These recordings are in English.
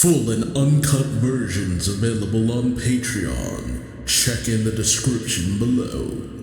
Full and uncut versions available on Patreon. Check in the description below.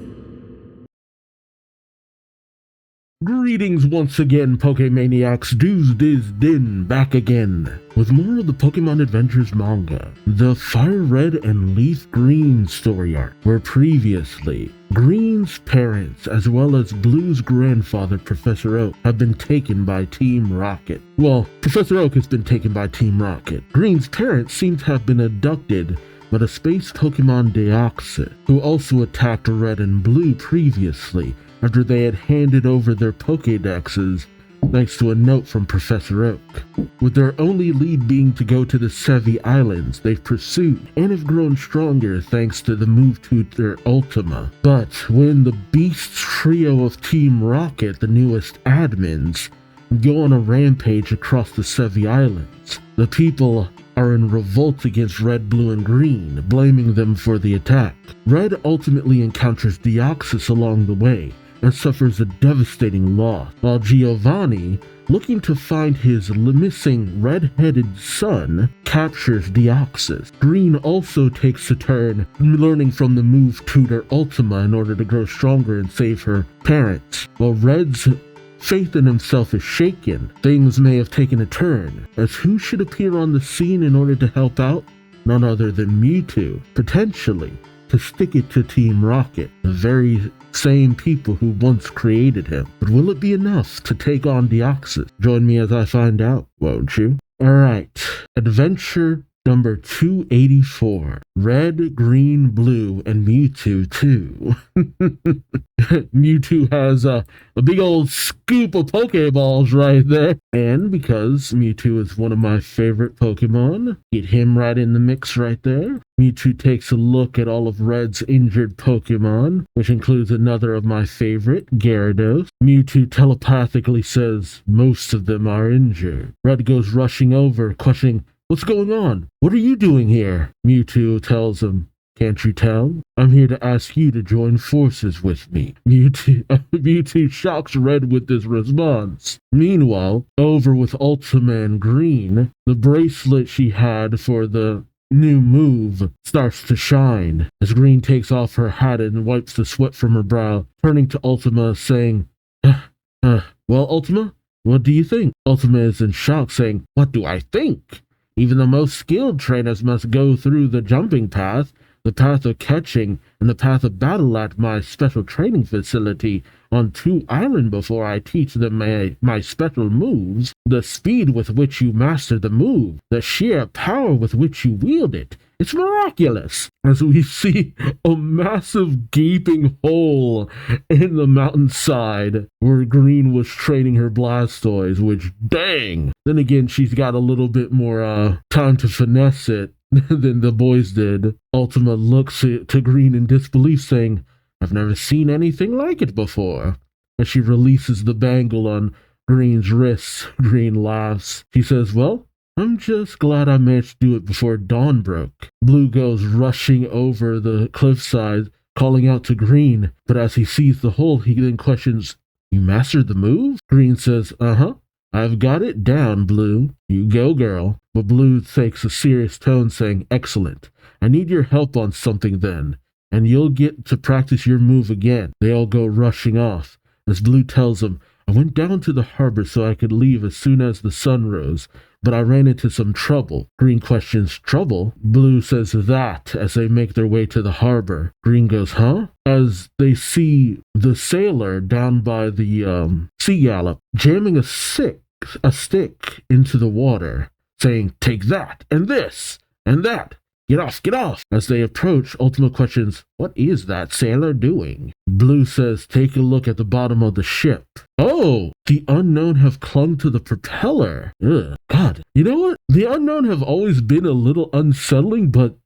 Greetings once again, Pokemaniacs. Duuz-Diz-Din back again with more of the Pokemon Adventures manga. The Fire Red and Leaf Green story arc, where previously Green's parents, as well as Blue's grandfather, Professor Oak, have been taken by Team Rocket. Well, Professor Oak has been taken by Team Rocket. Green's parents seem to have been abducted by the space Pokemon Deoxys, who also attacked Red and Blue previously, after they had handed over their Pokédexes thanks to a note from Professor Oak. With their only lead being to go to the Sevi Islands, they've pursued and have grown stronger thanks to the move to their Ultima. But when the Beast trio of Team Rocket, the newest admins, go on a rampage across the Sevi Islands, the people are in revolt against Red, Blue, and Green, blaming them for the attack. Red ultimately encounters Deoxys along the way and suffers a devastating loss, while Giovanni, looking to find his missing red-headed son, captures Deoxys. Green also takes a turn learning from the move Tutor Ultima in order to grow stronger and save her parents. While Red's faith in himself is shaken, things may have taken a turn, as who should appear on the scene in order to help out? None other than Mewtwo, potentially to stick it to Team Rocket, the very same people who once created him. But will it be enough to take on Deoxys? Join me as I find out, won't you? Alright, adventure number 284. Red, Green, Blue, and Mewtwo 2. Mewtwo has a big old scoop of Poké Balls right there. And because Mewtwo is one of my favorite Pokemon, get him right in the mix right there. Mewtwo takes a look at all of Red's injured Pokemon, which includes another of my favorite, Gyarados. Mewtwo telepathically says most of them are injured. Red goes rushing over, questioning, "What's going on? What are you doing here?" Mewtwo tells him, "Can't you tell? I'm here to ask you to join forces with me." Mewtwo shocks Red with this response. Meanwhile, over with Ultima and Green, the bracelet she had for the new move starts to shine, as Green takes off her hat and wipes the sweat from her brow, turning to Ultima saying, well, Ultima, what do you think?" Ultima is in shock, saying, "What do I think? Even the most skilled trainers must go through the jumping path, the path of catching, and the path of battle at my special training facility on 2 Island before I teach them my special moves. The speed with which you master the move, the sheer power with which you wield it, it's miraculous." As we see a massive gaping hole in the mountainside where Green was training her Blastoise, which, dang! Then again, she's got a little bit more time to finesse it than the boys did. Ultima looks to Green in disbelief, saying, "I've never seen anything like it before." As she releases the bangle on Green's wrist, Green laughs. She says, "Well, I'm just glad I managed to do it before dawn broke." Blue goes rushing over the cliffside, calling out to Green, but as he sees the hole, he then questions, "You mastered the move?" Green says, "Uh-huh. I've got it down, Blue. You go, girl." But Blue takes a serious tone, saying, "Excellent. I need your help on something then, and you'll get to practice your move again." They all go rushing off, as Blue tells them, "I went down to the harbor so I could leave as soon as the sun rose, but I ran into some trouble." Green questions, "Trouble?" Blue says that as they make their way to the harbor. Green goes, "Huh?" As they see the sailor down by the Sea Gallop jamming a stick into the water, saying, "Take that, and this, and that. Get off, get off." As they approach, Ultima questions, "What is that sailor doing?" Blue says, "Take a look at the bottom of the ship." "Oh, the unknown have clung to the propeller." Ugh, God. You know what? The unknown have always been a little unsettling, but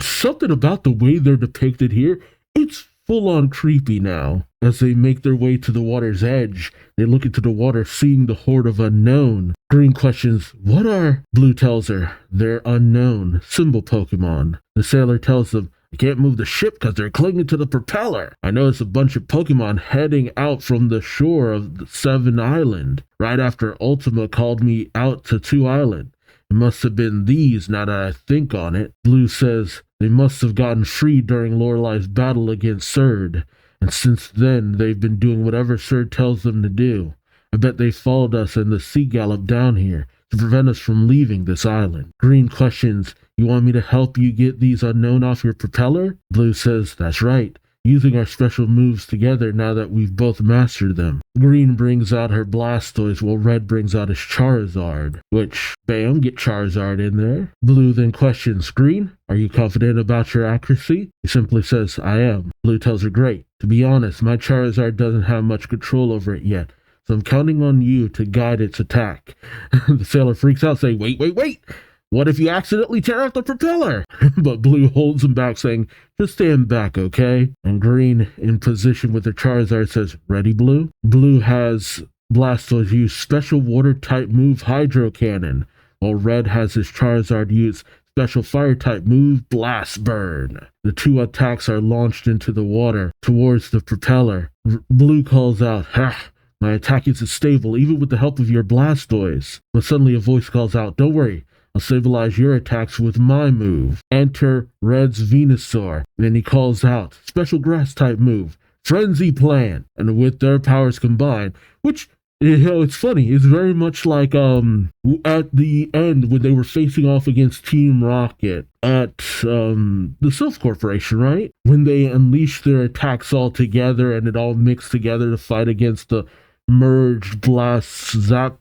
something about the way they're depicted here, it's full-on creepy now. As they make their way to the water's edge, they look into the water, seeing the horde of unknown. Green questions, "What are?" Blue tells her, "They're unknown, symbol Pokemon." The sailor tells them, "I can't move the ship because they're clinging to the propeller. I noticed a bunch of Pokemon heading out from the shore of the 7 Island right after Ultima called me out to 2 Island. It must have been these, now that I think on it. Blue says they must have gotten free during Lorelai's battle against Surd, and since then they've been doing whatever Surd tells them to do. I bet they followed us and the sea gallop down here to prevent us from leaving this island. Green questions, you want me to help you get these unknown off your propeller? Blue says, that's right. Using our special moves together now that we've both mastered them. Green brings out her Blastoise while Red brings out his Charizard, which, bam, get Charizard in there. Blue then questions, Green, are you confident about your accuracy? He simply says, I am. Blue tells her, great. To be honest, my Charizard doesn't have much control over it yet, so I'm counting on you to guide its attack. The sailor freaks out, saying, wait! What if you accidentally tear off the propeller? But Blue holds him back, saying, just stand back, okay? And Green, in position with her Charizard, says, ready, Blue? Blue has Blastoise use special water-type move Hydro Cannon, while Red has his Charizard use special fire-type move Blast Burn. The two attacks are launched into the water towards the propeller. Blue calls out, ha! My attack isn't stable, even with the help of your Blastoise. But suddenly a voice calls out, don't worry. I'll stabilize your attacks with my move. Enter Red's Venusaur. And then he calls out, special grass type move, Frenzy Plant. And with their powers combined, which, it's funny, it's very much like at the end when they were facing off against Team Rocket at the Sylph Corporation, right? When they unleashed their attacks all together and it all mixed together to fight against the merged Blast Zap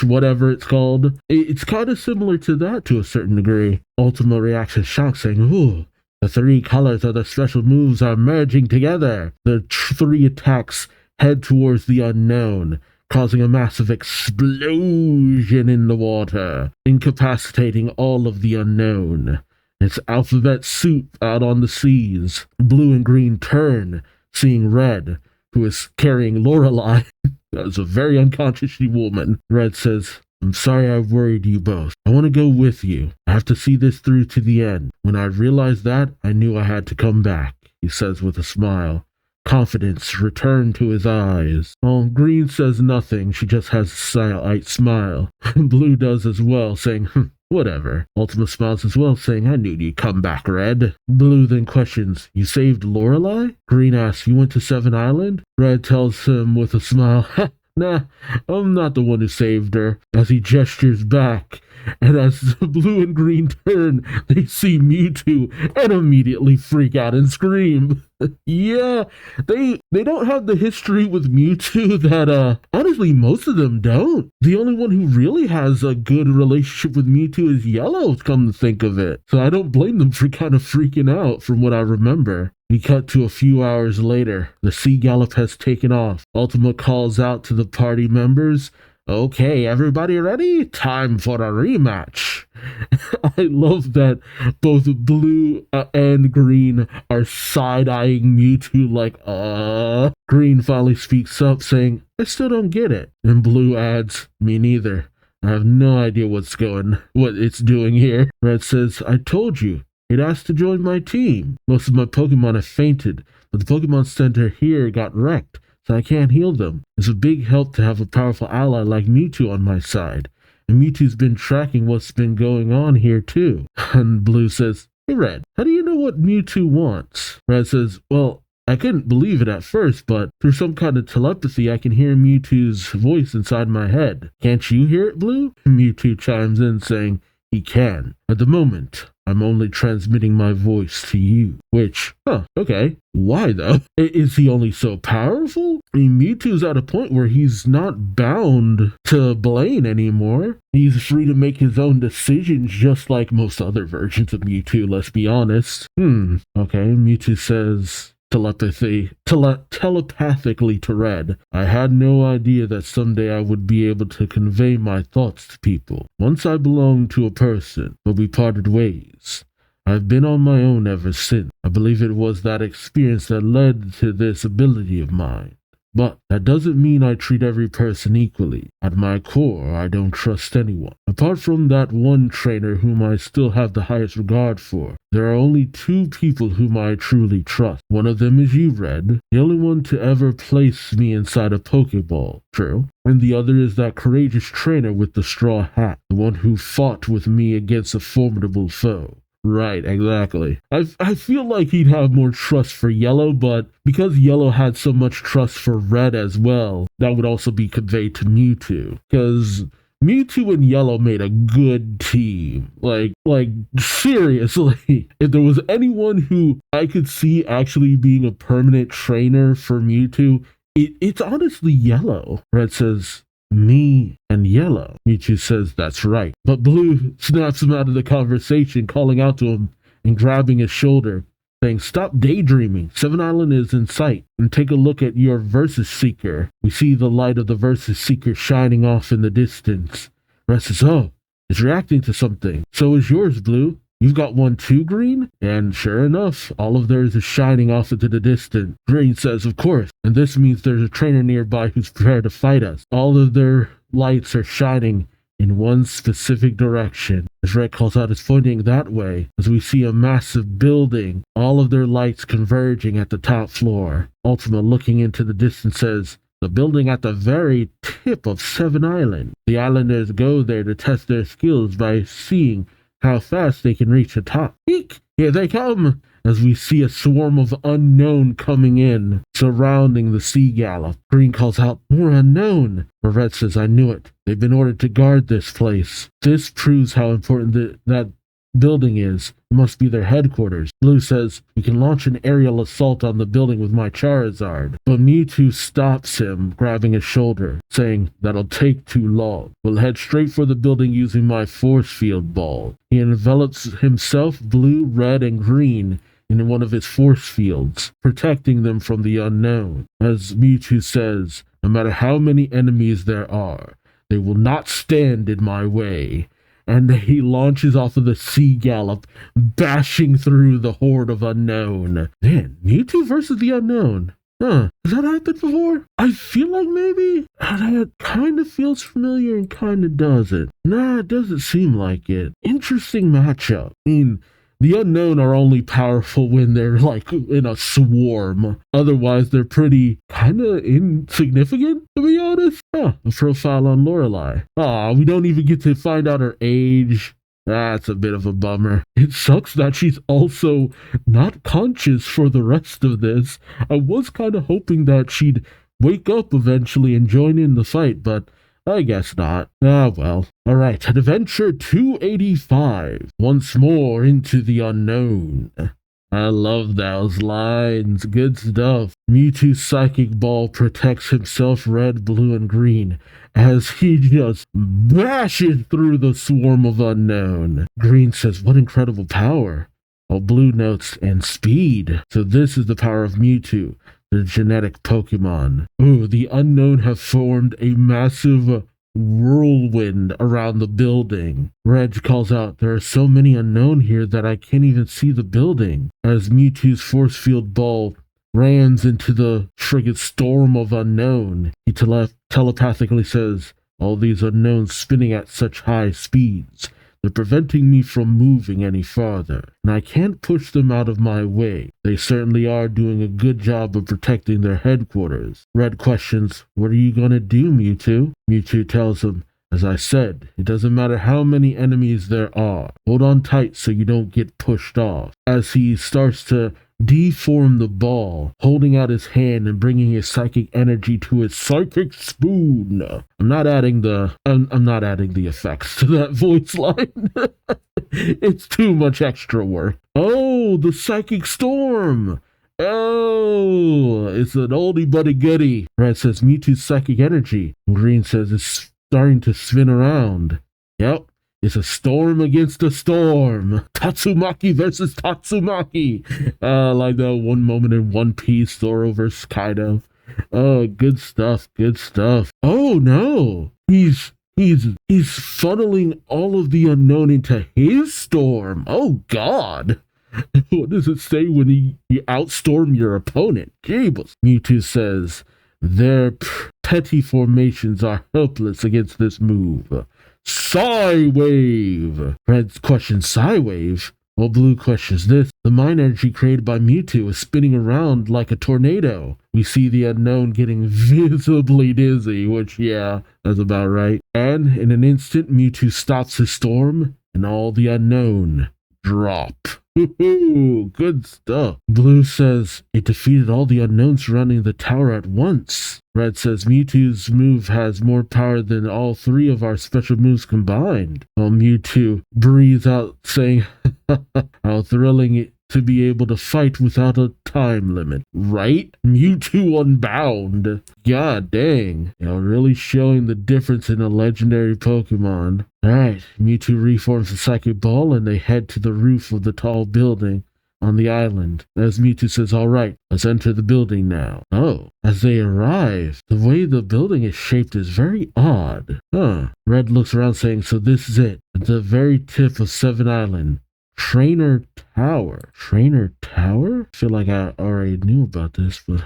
whatever it's called. It's kind of similar to that to a certain degree. Ultima reacts in shock, saying, ooh, the three colors of the special moves are merging together. The three attacks head towards the unknown, causing a massive explosion in the water, incapacitating all of the unknown. It's alphabet soup out on the seas. Blue and Green turn, seeing Red, who is carrying Lorelai. That's a very unconscious woman. Red says, I'm sorry I worried you both. I want to go with you. I have to see this through to the end. When I realized that, I knew I had to come back, he says with a smile. Confidence returned to his eyes. Green says nothing. She just has a slight smile. Blue does as well, saying, whatever. Ultima smiles as well, saying, I knew you'd come back, Red. Blue then questions, you saved Lorelai? Green asks, you went to Seven Island? Red tells him with a smile, nah, I'm not the one who saved her, as he gestures back. And as Blue and Green turn, they see Mewtwo and immediately freak out and scream. Yeah, they don't have the history with Mewtwo that, honestly, most of them don't. The only one who really has a good relationship with Mewtwo is Yellow, come to think of it. So I don't blame them for kind of freaking out from what I remember. We cut to a few hours later. The sea gallop has taken off. Ultima calls out to the party members, okay, everybody ready? Time for a rematch. I love that both Blue and Green are side-eyeing Mewtwo like, Green finally speaks up, saying, I still don't get it. And Blue adds, me neither. I have no idea what it's doing here. Red says, I told you. It asked to join my team. Most of my Pokemon have fainted, but the Pokemon Center here got wrecked, so I can't heal them. It's a big help to have a powerful ally like Mewtwo on my side. And Mewtwo's been tracking what's been going on here too. And Blue says, hey Red, how do you know what Mewtwo wants? Red says, well, I couldn't believe it at first, but through some kind of telepathy I can hear Mewtwo's voice inside my head. Can't you hear it, Blue? Mewtwo chimes in saying, he can. At the moment, I'm only transmitting my voice to you. Which, okay. Why though? Is he only so powerful? I mean, Mewtwo's at a point where he's not bound to Blaine anymore. He's free to make his own decisions just like most other versions of Mewtwo, let's be honest. Okay, Mewtwo says telepathically to Red, I had no idea that someday I would be able to convey my thoughts to people. Once I belonged to a person, but we parted ways. I've been on my own ever since. I believe it was that experience that led to this ability of mine. But that doesn't mean I treat every person equally. At my core, I don't trust anyone. Apart from that one trainer whom I still have the highest regard for, there are only two people whom I truly trust. One of them is you, Red, the only one to ever place me inside a Poké Ball, true. And the other is that courageous trainer with the straw hat, the one who fought with me against a formidable foe. Right, exactly. I feel like he'd have more trust for Yellow, but because Yellow had so much trust for Red as well, that would also be conveyed to Mewtwo. Because Mewtwo and Yellow made a good team. Like seriously, if there was anyone who I could see actually being a permanent trainer for Mewtwo, it's honestly Yellow. Red says, me and Yellow. Mewtwo says that's right. But Blue snaps him out of the conversation, calling out to him and grabbing his shoulder, saying, stop daydreaming. 7 Island is in sight. And take a look at your Versus Seeker. We see the light of the Versus Seeker shining off in the distance. Red says, oh, it's reacting to something. So is yours, Blue. You've got one too, Green? And sure enough, all of theirs is shining off into the distance. Green says, of course, and this means there's a trainer nearby who's prepared to fight us. All of their lights are shining in one specific direction. As Red calls out, it's pointing that way, as we see a massive building, all of their lights converging at the top floor. Ultima, looking into the distance, says, the building at the very tip of 7 Island. The islanders go there to test their skills by seeing how fast they can reach the top. Eek! Here they come! As we see a swarm of unknown coming in, surrounding the sea gallop. Green calls out, more unknown! But Red says, I knew it. They've been ordered to guard this place. This proves how important that building is. It must be their headquarters. Blue says, we can launch an aerial assault on the building with my Charizard. But Mewtwo stops him, grabbing his shoulder, saying, that'll take too long. We'll head straight for the building using my force field ball. He envelops himself, Blue, Red, and Green in one of his force fields, protecting them from the unknown. As Mewtwo says, no matter how many enemies there are, they will not stand in my way. And he launches off of the sea gallop, bashing through the horde of unknown. Man, Mewtwo versus the unknown. Huh, has that happened before? I feel like maybe. That kind of feels familiar and kind of doesn't. Nah, it doesn't seem like it. Interesting matchup. I mean, the unknown are only powerful when they're like in a swarm. Otherwise, they're pretty kind of insignificant, to be honest. Huh, a profile on Lorelei. We don't even get to find out her age. That's a bit of a bummer. It sucks that she's also not conscious for the rest of this. I was kind of hoping that she'd wake up eventually and join in the fight, but I guess not. Well. Alright, Adventure 285. Once more into the unknown. I love those lines. Good stuff. Mewtwo's Psychic Ball protects himself, Red, Blue, and Green, as he just bashes through the swarm of unknown. Green says, what incredible power. While Blue notes, and speed. So this is the power of Mewtwo, the genetic Pokemon. Ooh, the unknown have formed a massive whirlwind around the building. Reg calls out, there are so many unknown here that I can't even see the building. As Mewtwo's force field ball rams into the friggin' storm of unknown, he telepathically says, all these unknowns spinning at such high speeds. They're preventing me from moving any farther, and I can't push them out of my way. They certainly are doing a good job of protecting their headquarters. Red questions, what are you gonna do, Mewtwo? Mewtwo tells him, as I said, it doesn't matter how many enemies there are. Hold on tight so you don't get pushed off. As he starts to deform the ball, holding out his hand and bringing his psychic energy to his psychic spoon. I'm not adding the effects to that voice line. It's too much extra work. Oh, the psychic storm. Oh, it's an oldie but a goodie. Red says Mewtwo's psychic energy. And Green says it's starting to spin around. Yep. It's a storm against a storm. Tatsumaki versus Tatsumaki. Like that one moment in One Piece, Zoro versus Kaido. Oh, good stuff, good stuff. Oh no, he's funneling all of the unknown into his storm. Oh God. What does it say when you outstorm your opponent? Jeebus. Mewtwo says, Their petty formations are helpless against this move. Psy-Wave! Red questions Psy-Wave, while Blue questions this. The mind energy created by Mewtwo is spinning around like a tornado. We see the unknown getting visibly dizzy, which, yeah, that's about right. And in an instant, Mewtwo stops his storm, and all the unknown drop. Good stuff. Blue says it defeated all the unknowns surrounding the tower at once. Red says Mewtwo's move has more power than all three of our special moves combined. While Mewtwo breathes out saying, how thrilling it to be able to fight without a time limit. Right? Mewtwo Unbound. God dang. Really showing the difference in a legendary Pokemon. Alright, Mewtwo reforms the Psychic Ball and they head to the roof of the tall building on the island. As Mewtwo says, alright, let's enter the building now. Oh, as they arrive, the way the building is shaped is very odd. Red looks around saying, so this is it. At the very tip of Seven Island. Trainer Tower. Trainer Tower? I feel like I already knew about this, but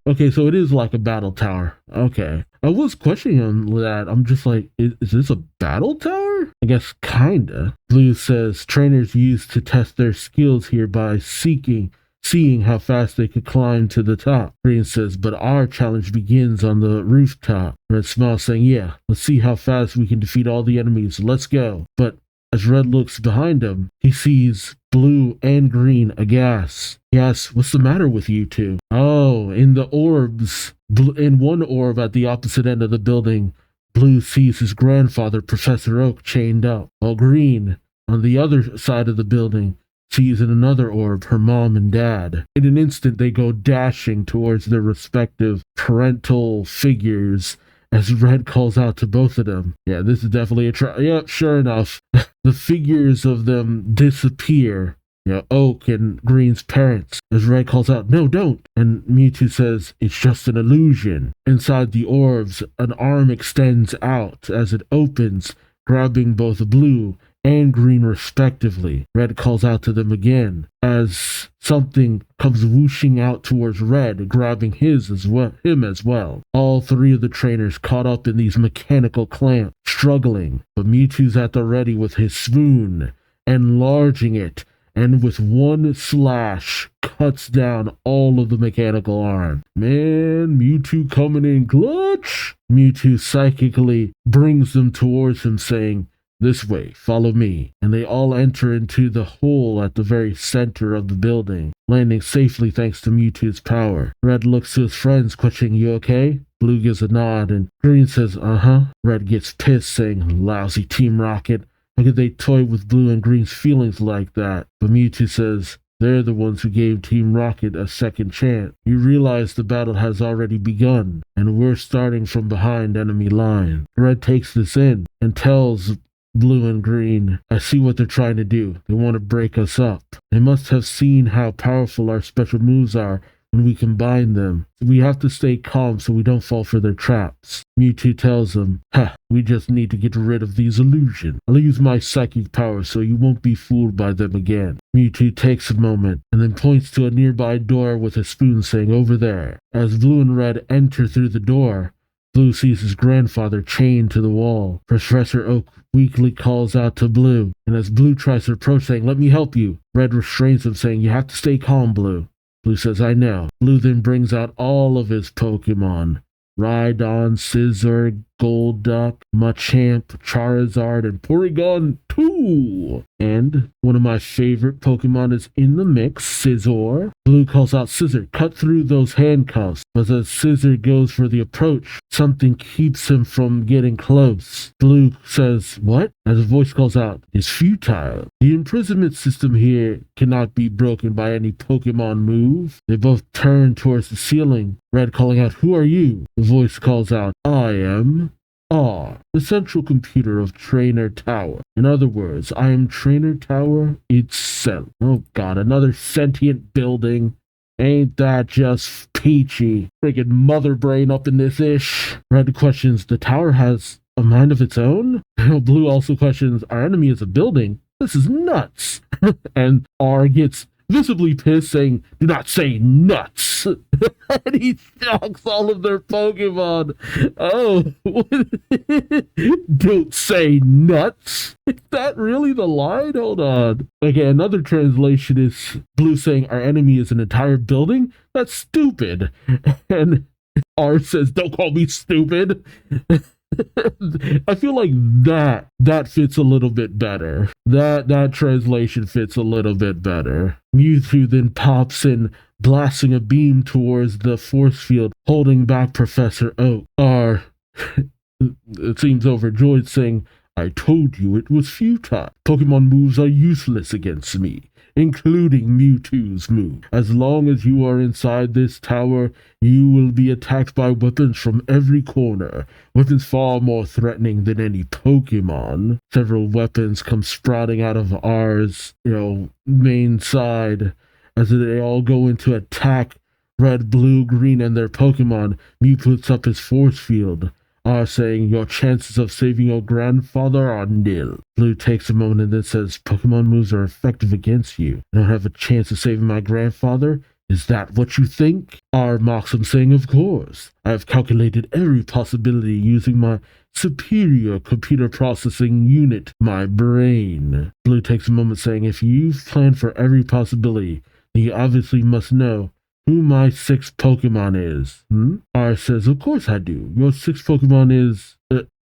Okay, so it is like a battle tower. Okay. I was questioning on that. I'm just like, is this a battle tower? I guess kinda. Blue says trainers used to test their skills here by seeing how fast they could climb to the top. Green says, but our challenge begins on the rooftop. Red smiles saying, yeah, let's see how fast we can defeat all the enemies. Let's go. But as Red looks behind him, he sees Blue and Green aghast. He asks, what's the matter with you two? Oh, in the orbs, in one orb at the opposite end of the building, Blue sees his grandfather, Professor Oak, chained up, while Green, on the other side of the building, sees in another orb her mom and dad. In an instant, they go dashing towards their respective parental figures as Red calls out to both of them. Yeah, this is definitely a Yep, sure enough. The figures of them disappear. Oak and Green's parents. As Red calls out, no, don't. And Mewtwo says, it's just an illusion. Inside the orbs, an arm extends out as it opens, grabbing both Blue and Green respectively. Red calls out to them again as something comes whooshing out towards Red, grabbing him as well. All three of the trainers caught up in these mechanical clamps, struggling, but Mewtwo's at the ready with his spoon, enlarging it, and with one slash cuts down all of the mechanical arms. Man, Mewtwo coming in clutch. Mewtwo psychically brings them towards him saying, this way, follow me. And they all enter into the hole at the very center of the building, landing safely thanks to Mewtwo's power. Red looks to his friends, questioning, you okay? Blue gives a nod, and Green says, Red gets pissed, saying, lousy Team Rocket. How could they toy with Blue and Green's feelings like that? But Mewtwo says, they're the ones who gave Team Rocket a second chance. You realize the battle has already begun, and we're starting from behind enemy line. Red takes this in and tells Blue and Green, I see what they're trying to do. They want to break us up. They must have seen how powerful our special moves are when we combine them. We have to stay calm so we don't fall for their traps. Mewtwo tells them, we just need to get rid of these illusions. I'll use my psychic power so you won't be fooled by them again. Mewtwo takes a moment and then points to a nearby door with a spoon saying, over there. As Blue and Red enter through the door, Blue sees his grandfather chained to the wall. Professor Oak weakly calls out to Blue, and as Blue tries to approach saying, let me help you, Red restrains him saying, you have to stay calm, Blue. Blue says, I know. Blue then brings out all of his Pokemon. Rhydon, Scizor, Golduck, Machamp, Charizard, and Porygon 2. And one of my favorite Pokemon is in the mix, Scizor. Blue calls out Scizor, cut through those handcuffs. But as Scizor goes for the approach, something keeps him from getting close. Blue says, what? As a voice calls out, it's futile. The imprisonment system here cannot be broken by any Pokemon move. They both turn towards the ceiling. Red calling out, who are you? The voice calls out, I am the central computer of Trainer Tower. In other words, I am Trainer Tower itself. Oh god, another sentient building. Ain't that just peachy? Friggin' mother brain up in this ish. Red questions, the tower has a mind of its own? Blue also questions, our enemy is a building? This is nuts. And R gets visibly pissed, saying, "Do not say nuts." And he shocks all of their Pokemon. Oh, don't say nuts. Is that really the line? Hold on. Okay, another translation is Blue saying, "Our enemy is an entire building? That's stupid." And R says, "Don't call me stupid." I feel like that fits a little bit better. That translation fits a little bit better. Mewtwo then pops in, blasting a beam towards the force field, holding back Professor Oak. R, it seems overjoyed, saying, "I told you it was futile. Pokemon moves are useless against me, including Mewtwo's move. As long as you are inside this tower, you will be attacked by weapons from every corner. Weapons far more threatening than any Pokemon." Several weapons come sprouting out of R's, main side as they all go into attack Red, Blue, Green, and their Pokemon. Mew puts up his force field. R saying, "Your chances of saving your grandfather are nil." Blue takes a moment and then says, "Pokemon moves are effective against you. I don't have a chance of saving my grandfather? Is that what you think?" R mocks him, saying, "Of course. I have calculated every possibility using my superior computer processing unit, my brain." Blue takes a moment, saying, "If you've planned for every possibility, then you obviously must know who my sixth Pokemon is." R says, "Of course I do. Your sixth Pokemon is..."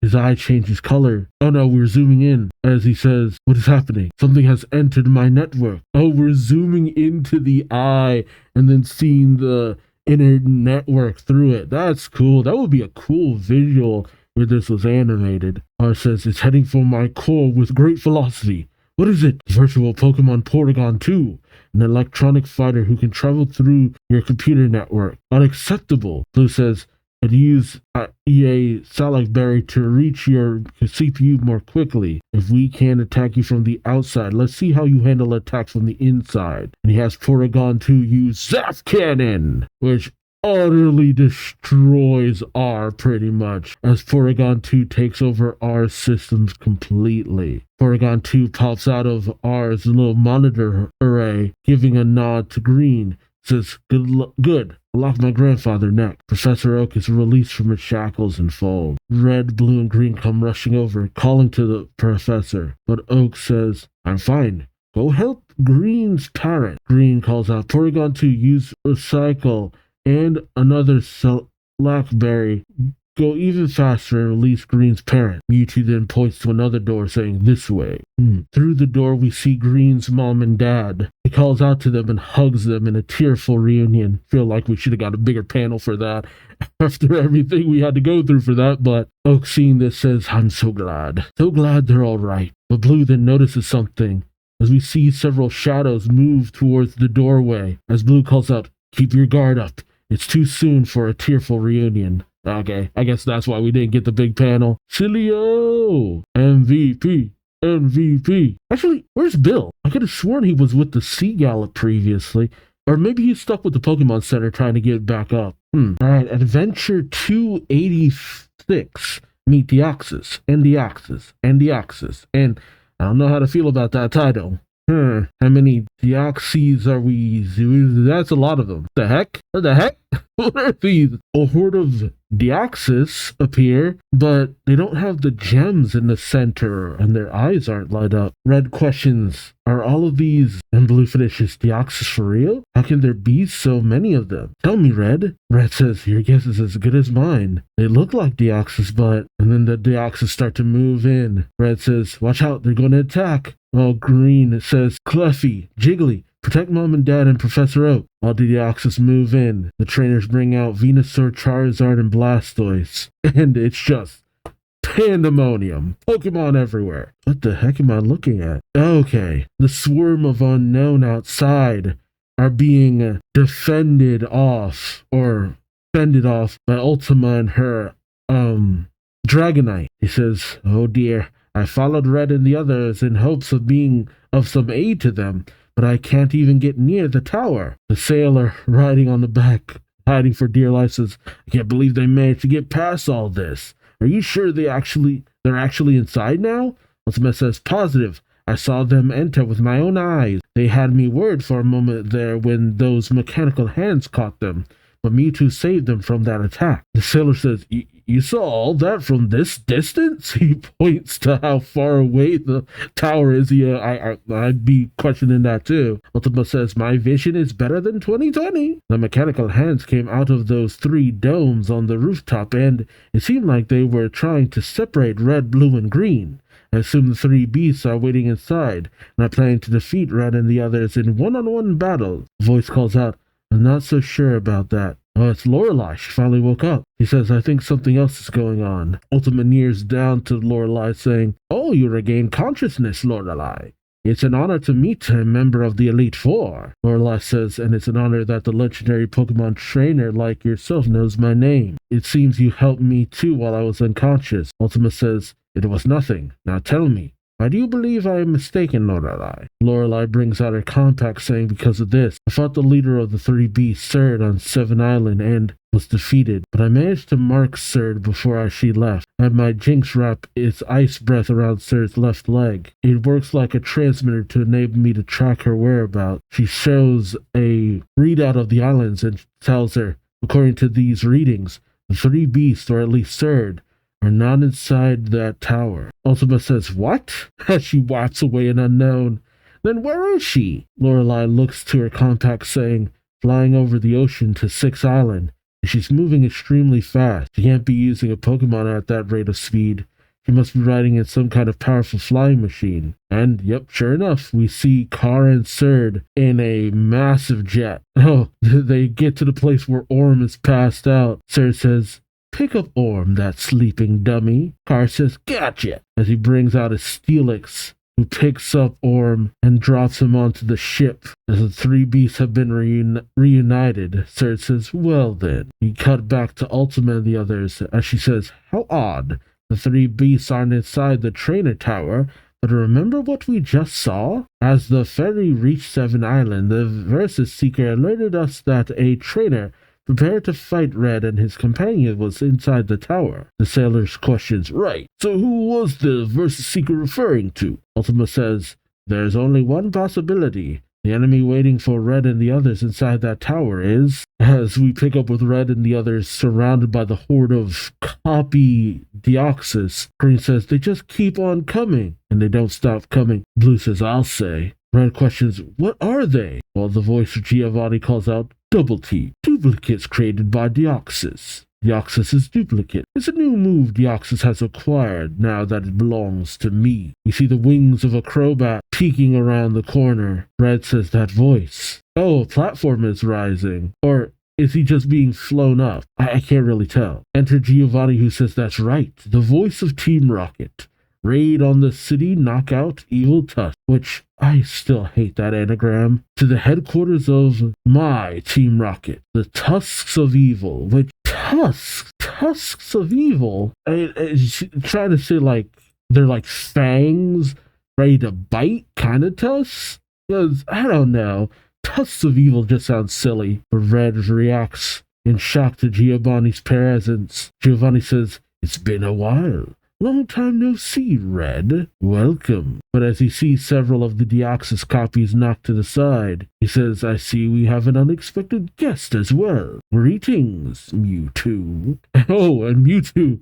His eye changes color. Oh no, we're zooming in as he says, "What is happening? Something has entered my network." Oh, we're zooming into the eye and then seeing the inner network through it. That's cool. That would be a cool visual where this was animated. R says, "It's heading for my core with great velocity." "What is it?" "Virtual Pokemon Porygon 2. An electronic fighter who can travel through your computer network." "Unacceptable." Blue says, "I'd use EA Salak Berry to reach your CPU more quickly. If we can attack you from the outside, let's see how you handle attacks from the inside." And he has Porygon 2 use Zap Cannon, which utterly destroys R pretty much, as Porygon 2 takes over R's systems completely. Porygon 2 pops out of R's little monitor array, giving a nod to Green. Says, Good. Lock my grandfather neck." Professor Oak is released from his shackles and falls. Red, Blue, and Green come rushing over, calling to the professor. But Oak says, "I'm fine. Go help Green's parent." Green calls out, "Porygon 2, use Recycle and another Blackberry. Go even faster and release Green's parent." Mewtwo then points to another door, saying, "This way." Through the door, we see Green's mom and dad. He calls out to them and hugs them in a tearful reunion. Feel like we should have got a bigger panel for that after everything we had to go through for that. But Oak, seeing this, says, "I'm so glad. So glad they're all right." But Blue then notices something as we see several shadows move towards the doorway. As Blue calls out, "Keep your guard up. It's too soon for a tearful reunion." Okay, I guess that's why we didn't get the big panel. Silio! MVP! MVP! Actually, where's Bill? I could have sworn he was with the Sea Gallop previously. Or maybe he's stuck with the Pokemon Center trying to get back up. Alright, Adventure 286. Meet Deoxys, and Deoxys, and Deoxys. And I don't know how to feel about that title. How many Deoxys are we? That's a lot of them. The heck? What the heck? What are these? A horde of Deoxys appear, but they don't have the gems in the center, and their eyes aren't light up. Red questions, "Are all of these..." And Blue finishes, "Deoxys for real? How can there be so many of them? Tell me, Red." Red says, "Your guess is as good as mine. They look like Deoxys, but..." And then the Deoxys start to move in. Red says, "Watch out, they're going to attack." While Green says, "Cleffy, Jiggly, protect Mom and Dad and Professor Oak." While the Deoxys move in, the trainers bring out Venusaur, Charizard, and Blastoise. And it's just pandemonium. Pokemon everywhere. What the heck am I looking at? Okay, the swarm of unknown outside are being fended off by Ultima and her, Dragonite. He says, "Oh dear. I followed Red and the others in hopes of being of some aid to them, but I can't even get near the tower." The sailor riding on the back, hiding for dear life, says, "I can't believe they managed to get past all this. Are you sure they're actually inside now?" Ultima says, "Positive. I saw them enter with my own eyes. They had me worried for a moment there when those mechanical hands caught them, but Mewtwo saved them from that attack. The sailor says, you saw all that from this distance? He points to how far away the tower is. Yeah, I'd be questioning that too. Ultima says, my vision is better than 2020. The mechanical hands came out of those 3 domes on the rooftop, and it seemed like they were trying to separate red, blue, and green. I assume the 3 beasts are waiting inside, and I plan to defeat Red and the others in one-on-one battle. The voice calls out, I'm not so sure about that. Oh, it's Lorelei. She finally woke up. He says, I think something else is going on. Ultima nears down to Lorelei, saying, oh, you regained consciousness, Lorelei. It's an honor to meet a member of the Elite Four. Lorelei says, and it's an honor that the legendary Pokemon trainer like yourself knows my name. It seems you helped me too while I was unconscious. Ultima says, it was nothing. Now tell me, why do you believe I am mistaken, Lorelei? Lorelei brings out her compact, saying, because of this, I fought the leader of the 3 beasts, Surd, on Seven Island and was defeated, but I managed to mark Surd before she left. I had my Jinx wrap its ice breath around Surd's left leg. It works like a transmitter to enable me to track her whereabouts. She shows a readout of the islands and tells her, according to these readings, the 3 beasts, or at least Surd, are not inside that tower. Ultima says, what? As she wafts away an unknown. Then where is she? Lorelei looks to her compact, saying, flying over the ocean to 6 Island. And she's moving extremely fast. She can't be using a Pokemon at that rate of speed. She must be riding in some kind of powerful flying machine. And, yep, sure enough, we see Carr and Surd in a massive jet. Oh, they get to the place where Orm is passed out. Surd says, pick up Orm, that sleeping dummy. Carr says, gotcha, as he brings out his Steelix, who picks up Orm and drops him onto the ship. As the 3 beasts have been reunited, Surd says, well then. We cut back to Ultima and the others, as she says, how odd. The 3 beasts aren't inside the trainer tower, but remember what we just saw? As the ferry reached Seven Island, the Versus Seeker alerted us that a trainer prepared to fight Red and his companion was inside the tower. The sailor's questions, right, so who was the Versus Seeker referring to? Ultima says, there's only one possibility. The enemy waiting for Red and the others inside that tower is, as we pick up with Red and the others surrounded by the horde of copy Deoxys. Green says, they just keep on coming, and they don't stop coming. Blue says, I'll say. Red questions, what are they? While the voice of Giovanni calls out, Double T, duplicates created by Deoxys. Deoxys' duplicate. It's a new move Deoxys has acquired now that it belongs to me. We see the wings of a Crobat peeking around the corner. Red says that voice. Oh, a platform is rising. Or is he just being flown up? I can't really tell. Enter Giovanni, who says that's right. The voice of Team Rocket. Raid on the city, knock out Evil Tusk, which I still hate that anagram, to the headquarters of my Team Rocket, the Tusks of Evil, which Tusks of Evil, trying to say like, they're like fangs, ready to bite kind of tusks? Because, I don't know, Tusks of Evil just sounds silly. But Red reacts in shock to Giovanni's presence. Giovanni says, it's been a while. Long time no see, Red. Welcome. But as he sees several of the Deoxys copies knocked to the side, he says, I see we have an unexpected guest as well. Greetings, Mewtwo. Oh, and Mewtwo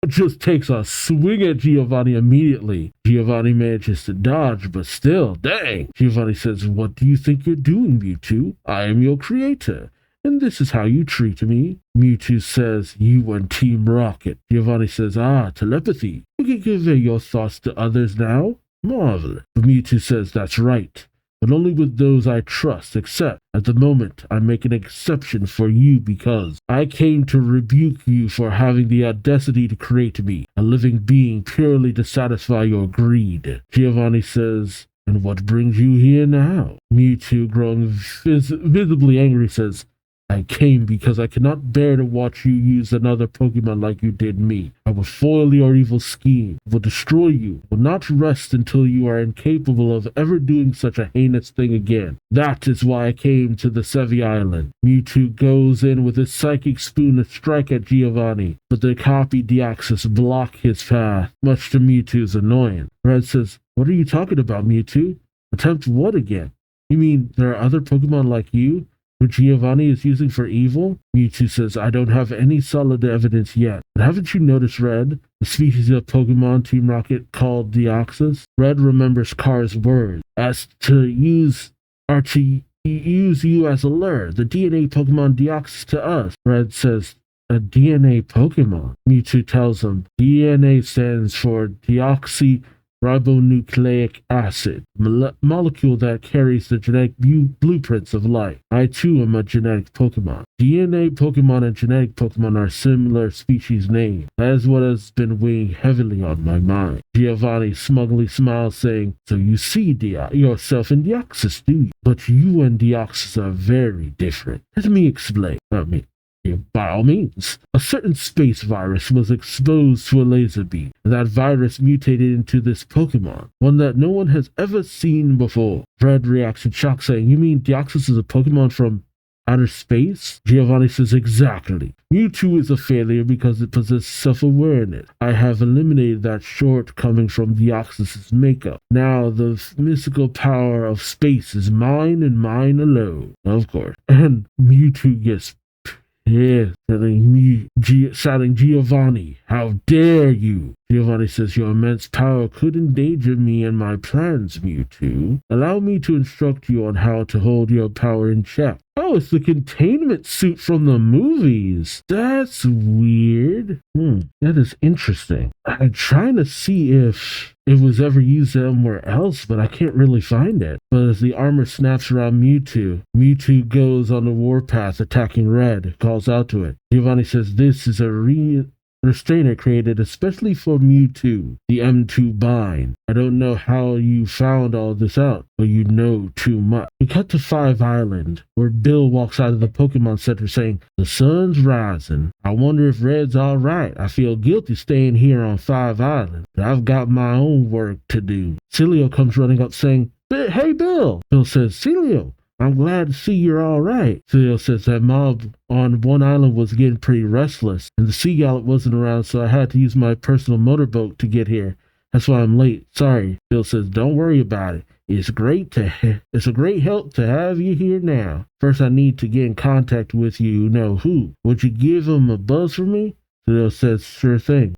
just takes a swing at Giovanni immediately. Giovanni manages to dodge, but still, dang. Giovanni says, what do you think you're doing, Mewtwo? I am your creator. And this is how you treat me. Mewtwo says, you and Team Rocket. Giovanni says, telepathy. You can convey your thoughts to others now. Marvelous. But Mewtwo says, that's right. But only with those I trust, except at the moment I make an exception for you because I came to rebuke you for having the audacity to create me, a living being purely to satisfy your greed. Giovanni says, and what brings you here now? Mewtwo, growing visibly angry, says, I came because I cannot bear to watch you use another Pokemon like you did me. I will foil your evil scheme. I will destroy you. I will not rest until you are incapable of ever doing such a heinous thing again. That is why I came to the Sevi Island. Mewtwo goes in with his Psychic Spoon to strike at Giovanni, but the copy Deoxys block his path, much to Mewtwo's annoyance. Red says, "What are you talking about, Mewtwo? Attempt what again? You mean there are other Pokemon like you, who Giovanni is using for evil?" Mewtwo says, "I don't have any solid evidence yet. But haven't you noticed, Red, the species of Pokemon Team Rocket called Deoxys?" Red remembers Car's words, as to use you as a lure, the DNA Pokemon Deoxys to us. Red says, "A DNA Pokemon?" Mewtwo tells him, DNA stands for deoxyribonucleic acid, molecule that carries the genetic blueprints of life. I too am a genetic Pokemon. DNA Pokemon and genetic Pokemon are similar species names. That is what has been weighing heavily on my mind. Giovanni smugly smiles, saying, "So you see yourself in Deoxys, do you? But you and Deoxys are very different. Let me explain. By all means. A certain space virus was exposed to a laser beam. That virus mutated into this Pokemon, one that no one has ever seen before." Red reacts in shock, saying, "You mean Deoxys is a Pokemon from outer space?" Giovanni says, "Exactly. Mewtwo is a failure because it possesses self-awareness. I have eliminated that shortcoming from Deoxys' makeup. Now the mystical power of space is mine and mine alone." Of course. And Mewtwo gets shouting, "Giovanni, how dare you!" Giovanni says, "Your immense power could endanger me and my plans, Mewtwo. Allow me to instruct you on how to hold your power in check." Oh, it's the containment suit from the movies. That's weird. That is interesting. I'm trying to see if it was ever used somewhere else, but I can't really find it. But as the armor snaps around Mewtwo, Mewtwo goes on the warpath attacking Red, calls out to it. Giovanni says this is a restrainer created especially for Mewtwo, the M2 Bind. I don't know how you found all this out, but you know too much. We cut to 5 Island, where Bill walks out of the Pokemon Center saying, "The sun's rising. I wonder if Red's alright. I feel guilty staying here on 5 Island, but I've got my own work to do." Celio comes running up saying, "Hey Bill!" Bill says, "Celio, I'm glad to see you're all right." Celio says that mob on 1 island was getting pretty restless, and the Sea Gallop wasn't around, so I had to use my personal motorboat to get here. That's why I'm late. Sorry. Bill says, "Don't worry about it. It's a great help to have you here now. First, I need to get in contact with you know who. Would you give him a buzz for me?" Celio says, "Sure thing."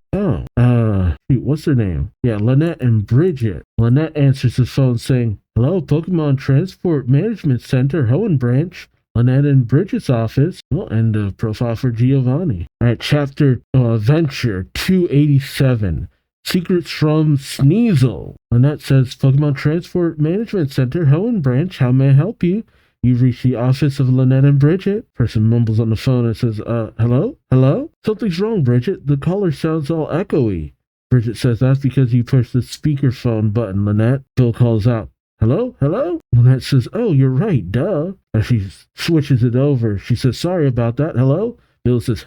What's her name? Yeah, Lynette and Bridget. Lynette answers his phone saying, "Hello, Pokemon Transport Management Center, Hoenn Branch. Lynette and Bridget's office." And a profile for Giovanni. Alright, chapter Adventure 287. Secrets from Sneasel. Lynette says, "Pokemon Transport Management Center, Hoenn Branch. How may I help you? You've reached the office of Lynette and Bridget." Person mumbles on the phone and says, Hello? Hello? Something's wrong, Bridget. The caller sounds all echoey." Bridget says, "That's because you pushed the speakerphone button, Lynette." Bill calls out, "Hello? Hello?" Lynette says, "Oh, you're right, duh." As she switches it over, she says, "Sorry about that. Hello?" Bill says,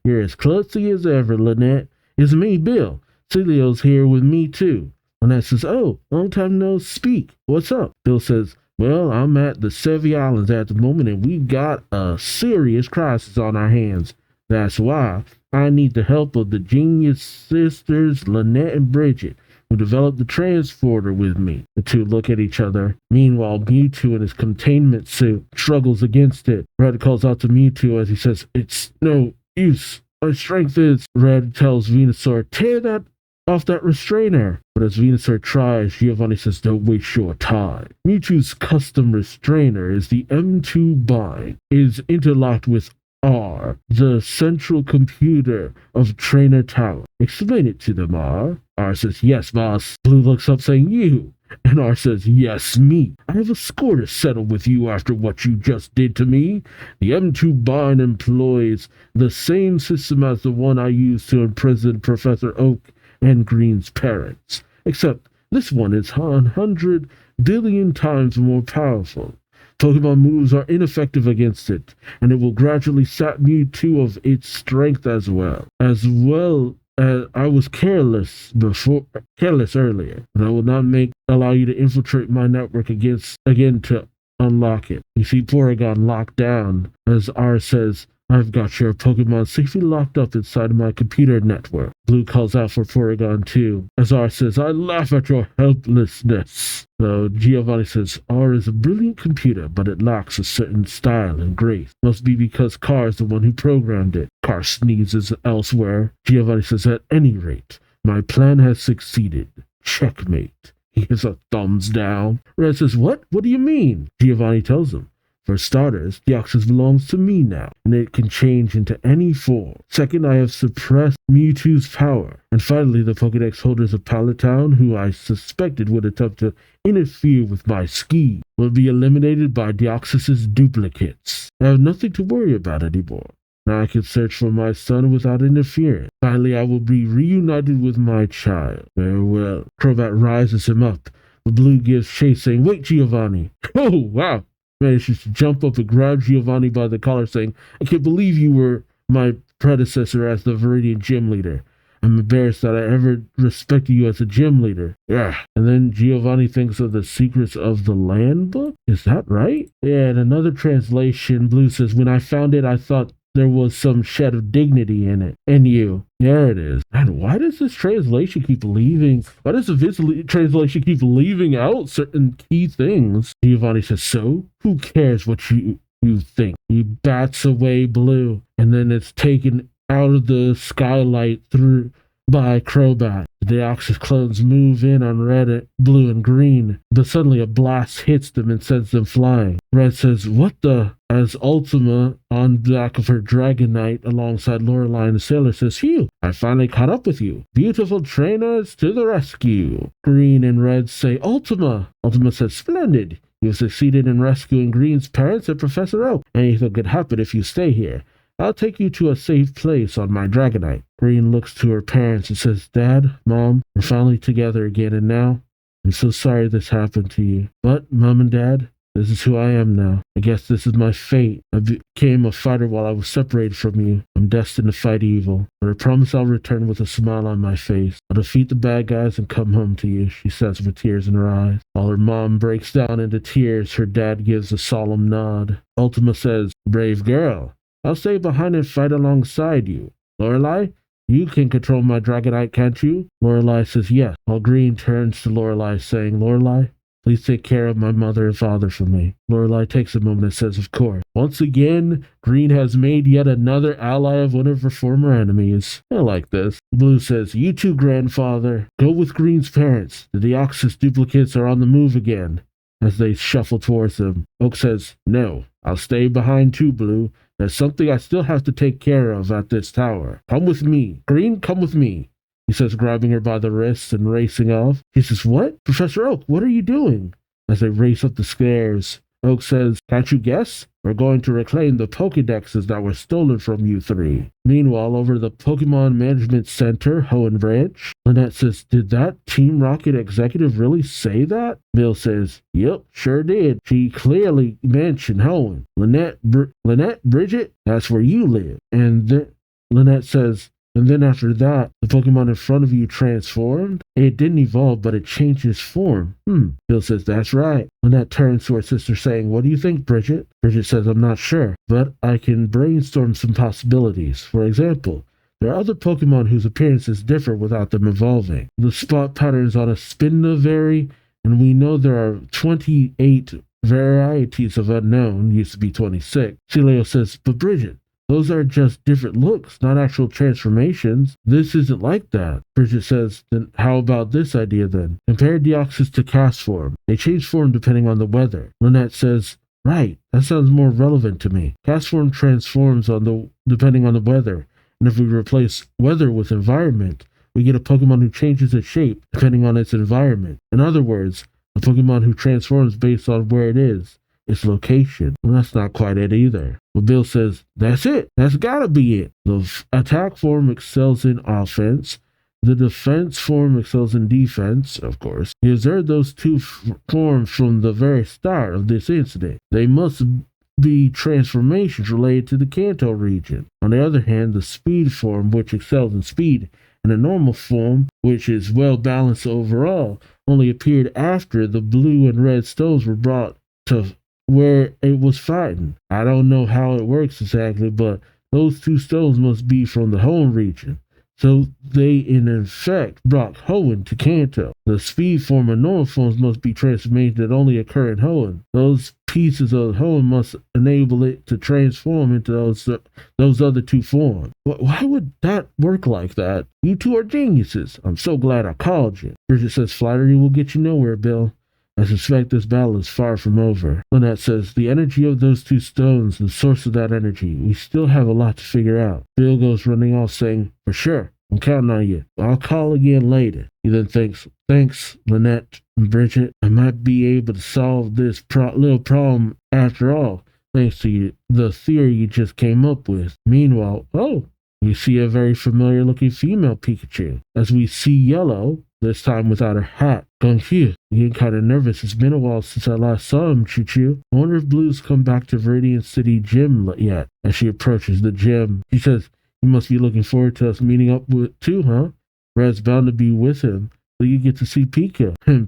"You're as clumsy as ever, Lynette. It's me, Bill. Celio's here with me, too." Lynette says, "Oh, long time no speak. What's up?" Bill says, "Well, I'm at the Sevi Islands at the moment, and we've got a serious crisis on our hands. That's why I need the help of the genius sisters, Lynette and Bridget, who developed the transporter with me." The two look at each other. Meanwhile, Mewtwo in his containment suit struggles against it. Red calls out to Mewtwo as he says, "It's no use. My strength is..." Red tells Venusaur, "Tear off that restrainer." But as Venusaur tries, Giovanni says, "Don't waste your time. Mewtwo's custom restrainer is the M2 Bind. It is interlocked with R, the central computer of Trainer Tower. Explain it to them, R." R says, "Yes, boss." Blue looks up saying, "You." And R says, "Yes, me. I have a score to settle with you after what you just did to me. The M2 Bind employs the same system as the one I used to imprison Professor Oak and Green's parents. Except this one is 100 billion times more powerful. Pokemon moves are ineffective against it, and it will gradually sap Mewtwo of its strength as well. I was careless earlier, and I will not allow you to infiltrate my network again to unlock it. You see Porygon locked down, as R says, I've got your Pokemon safely locked up inside my computer network. Blue calls out for Porygon too, as R says, I laugh at your helplessness. So Giovanni says, R is a brilliant computer, but it lacks a certain style and grace. Must be because Carr is the one who programmed it. Carr sneezes elsewhere. Giovanni says, at any rate, my plan has succeeded. Checkmate. He gives a thumbs down. Red says, what? What do you mean? Giovanni tells him, for starters, Deoxys belongs to me now, and it can change into any form. Second, I have suppressed Mewtwo's power. And finally, the Pokedex holders of Pallet Town, who I suspected would attempt to interfere with my scheme, will be eliminated by Deoxys' duplicates. I have nothing to worry about anymore. Now I can search for my son without interference. Finally, I will be reunited with my child. Farewell. Crobat rises him up. The Blue gives chase, saying, wait, Giovanni. Oh, wow. Manages to jump up and grab Giovanni by the collar, saying, I can't believe you were my predecessor as the Viridian gym leader. I'm embarrassed that I ever respected you as a gym leader. Yeah. And then Giovanni thinks of the secrets of the land book? Is that right? Yeah, in another translation, Blue says, when I found it, I thought there was some shed of dignity in it. And you. There it is. And why does this translation keep leaving? Why does the translation keep leaving out certain key things? Giovanni says, so? Who cares what you think? He bats away Blue, and then it's taken out of the skylight through by Crobat. The Deoxys clones move in on Red, Blue, and Green, but suddenly a blast hits them and sends them flying. Red says, what the? As Ultima, on back of her Dragonite alongside Lorelei and the sailor, says, phew, I finally caught up with you. Beautiful trainers to the rescue. Green and Red say, Ultima. Ultima says, splendid. You've succeeded in rescuing Green's parents and Professor Oak. Anything could happen if you stay here. I'll take you to a safe place on my Dragonite. Green looks to her parents and says, Dad, Mom, we're finally together again, and now I'm so sorry this happened to you. But, Mom and Dad, this is who I am now. I guess this is my fate. I became a fighter while I was separated from you. I'm destined to fight evil. But I promise I'll return with a smile on my face. I'll defeat the bad guys and come home to you, she says with tears in her eyes. While her mom breaks down into tears, her dad gives a solemn nod. Ultima says, brave girl. I'll stay behind and fight alongside you. Lorelei, you can control my Dragonite, can't you? Lorelei says yes. While Green turns to Lorelei, saying, Lorelei, please take care of my mother and father for me. Lorelei takes a moment and says, of course. Once again, Green has made yet another ally of one of her former enemies. I like this. Blue says, you too, grandfather. Go with Green's parents. The Deoxys duplicates are on the move again. As they shuffle towards them, Oak says, no, I'll stay behind too, Blue. There's something I still have to take care of at this tower. Come with me. Green, come with me, he says, grabbing her by the wrists and racing off. She says, what? Professor Oak, what are you doing? As they race up the stairs, Oak says, can't you guess? We're going to reclaim the Pokédexes that were stolen from you three. Meanwhile, over the Pokemon Management Center, Hoenn Branch, Lynette says, did that Team Rocket executive really say that? Bill says, yep, sure did. She clearly mentioned Hoenn. Lynette, Bridget, that's where you live. And then Lynette says, and then after that, the Pokemon in front of you transformed? It didn't evolve, but it changed its form. Bill says, that's right. Lynette turns to her sister saying, what do you think, Bridget? Bridget says, I'm not sure, but I can brainstorm some possibilities. For example, there are other Pokemon whose appearances differ without them evolving. The spot patterns on a Spinda vary, and we know there are 28 varieties of unknown, used to be 26. Celio says, but Bridget, those are just different looks, not actual transformations. This isn't like that. Bridget says, then how about this idea then? Compare Deoxys to Castform. They change form depending on the weather. Lynette says, right, that sounds more relevant to me. Castform transforms depending on the weather. And if we replace weather with environment, we get a Pokemon who changes its shape depending on its environment. In other words, a Pokemon who transforms based on where it is. Its location. Well, that's not quite it either. But Bill says, that's it. That's gotta be it. The attack form excels in offense. The defense form excels in defense, of course. He observed those two forms from the very start of this incident. They must be transformations related to the Kanto region. On the other hand, the speed form, which excels in speed, and the normal form, which is well balanced overall, only appeared after the blue and red stones were brought to where it was fighting. I don't know how it works exactly, but those two stones must be from the Hoenn region. So they, in effect, brought Hoenn to Kanto. The speed form and normal forms must be transformations that only occur in Hoenn. Those pieces of Hoenn must enable it to transform into those other two forms. Why would that work like that? You two are geniuses. I'm so glad I called you. Bridget says, flattery will get you nowhere, Bill. I suspect this battle is far from over. Lynette says, the energy of those two stones, the source of that energy, we still have a lot to figure out. Bill goes running off saying, for sure, I'm counting on you. I'll call again later. He then thinks, thanks, Lynette and Bridget. I might be able to solve this little problem after all, thanks to the theory you just came up with. Meanwhile, we see a very familiar looking female Pikachu. As we see Yellow, this time without her hat. Gongfu, getting kind of nervous. It's been a while since I last saw him, Choo-Choo. I wonder if Blue's come back to Viridian City Gym yet. As she approaches the gym, she says, you must be looking forward to us meeting up with too, huh? Red's bound to be with him, so you get to see Pika. Her